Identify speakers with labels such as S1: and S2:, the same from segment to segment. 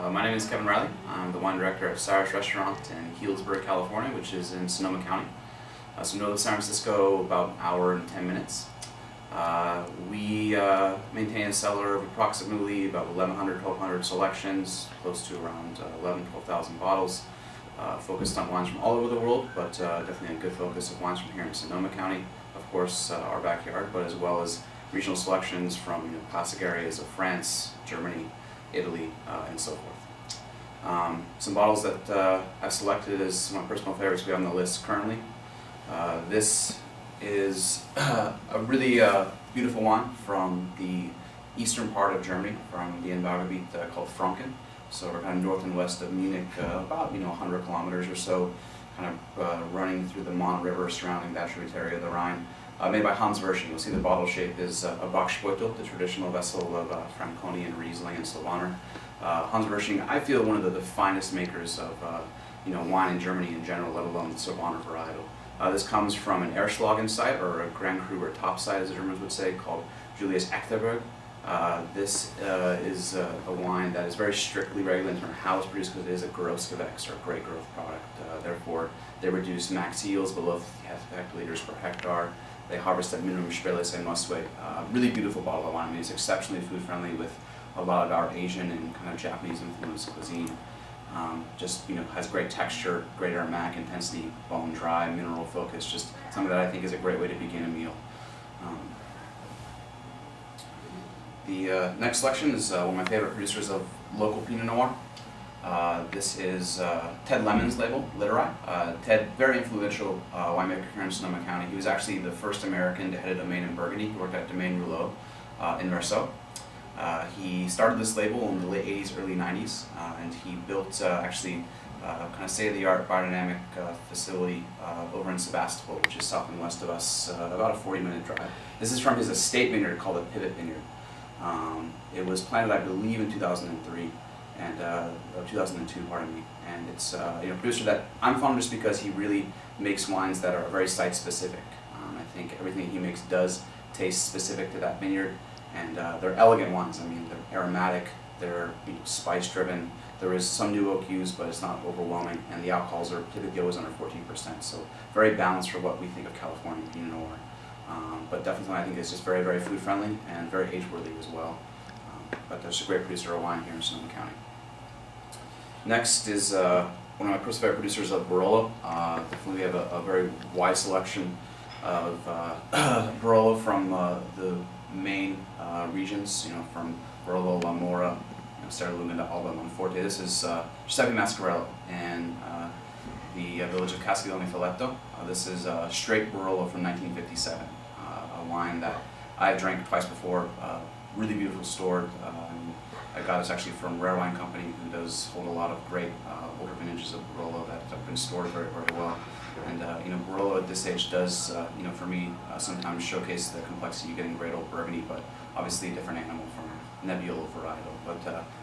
S1: My name is Kevin Reilly. I'm the wine director at Cyrus restaurant in Healdsburg, California, which is in Sonoma County. So north of San Francisco, about an hour and 10 minutes. We maintain a cellar of approximately about 1,100, 1,200 selections, close to around 11,000, 12,000 bottles, focused on wines from all over the world, but definitely a good focus of wines from here in Sonoma County, of course, our backyard, but as well as regional selections from classic areas of France, Germany, Italy, and so forth. Some bottles that I've selected as my personal favorites we have on the list currently. This is a really beautiful wine from the eastern part of Germany, from the Anbaugebiet called Franken. So we're kind of north and west of Munich, about 100 kilometers or so, kind of running through the Mon River surrounding that tributary of the Rhine. Made by Hans Wersching. You'll see the bottle shape is a Bocksbeutel, the traditional vessel of Franconi and Riesling and Sylvaner. Hans Wersching, I feel one of the finest makers of wine in Germany in general, let alone the Sylvaner varietal. This comes from an Erschlagen site, or a Grand Cru or top site as the Germans would say, called Julius Echterberg. This is a wine that is very strictly regulated in terms of how it's produced, because it is a Großgewächs, or great growth product. Therefore, they reduce max yields below 50 hectoliters per hectare. They harvest at minimum Spätlese and Mostway. Really beautiful bottle of wine. I mean, it's exceptionally food friendly with a lot of our Asian and kind of Japanese influenced cuisine. Just has great texture, great aromatic intensity, bone dry, mineral focus. Just something that I think is a great way to begin a meal. The next selection is one of my favorite producers of local Pinot Noir. This is Ted Lemon's label, Literai. Ted, very influential winemaker here in Sonoma County. He was actually the first American to head a domain in Burgundy. He worked at Domaine Rouleau in Versailles. He started this label in the late 80s, early 90s, and he built kind of state-of-the-art biodynamic facility over in Sebastopol, which is south and west of us, about a 40-minute drive. This is from his estate vineyard called the Pivot Vineyard. It was planted, I believe, in 2003. And 2002, pardon me. And it's a producer that I'm fond of just because he really makes wines that are very site-specific. I think everything he makes does taste specific to that vineyard, and they're elegant wines. I mean, they're aromatic, they're spice-driven. There is some new oak used, but it's not overwhelming, and the alcohols are typically always under 14%. So very balanced for what we think of California Pinot Noir. But definitely, I think it's just very, very food-friendly and very age-worthy as well. But there's a great producer of wine here in Sonoma County. Next is one of my personal favorite producers of Barolo. Definitely we have a very wide selection of Barolo from the main regions, from Barolo, La Mora, Serralunga to Alba Monforte. This is Giuseppe Mascarello in the village of Castiglione Filetto. This is straight Barolo from 1957, a wine that I've drank twice before. Really beautiful stored. I got this actually from Rare Wine Company, who does hold a lot of great older vintages of Barolo that have been stored very, very well. And Barolo at this age does, for me, sometimes showcase the complexity you get in great old Burgundy, but obviously a different animal from Nebbiolo varietal.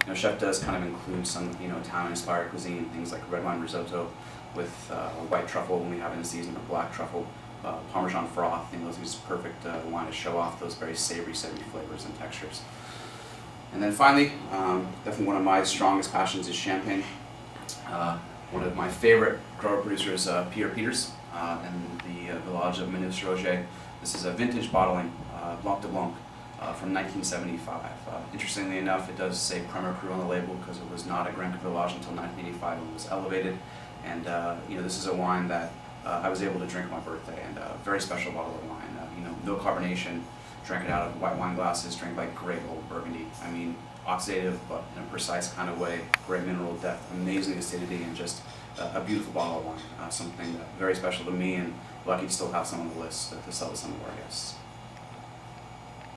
S1: But Chef does kind of include some Italian-inspired cuisine, things like red wine risotto with white truffle when we have it in season, or black truffle. Parmesan froth, those are just perfect wine to show off those very savory flavors and textures. And then finally, definitely one of my strongest passions is champagne. One of my favorite grower producers, Pierre Peters, in the village of Menus-Roger. This is a vintage bottling, Blanc de Blanc, from 1975. Interestingly enough, it does say Premier Cru on the label because it was not a Grand Cru village until 1985 when it was elevated. And this is a wine that I was able to drink on my birthday, and a very special bottle of wine. No carbonation, drank it out of white wine glasses, drank like great old Burgundy. I mean, oxidative, but in a precise kind of way, great mineral depth, amazing acidity, and just a beautiful bottle of wine. Something very special to me, and lucky to still have some on the list to sell to some of our guests.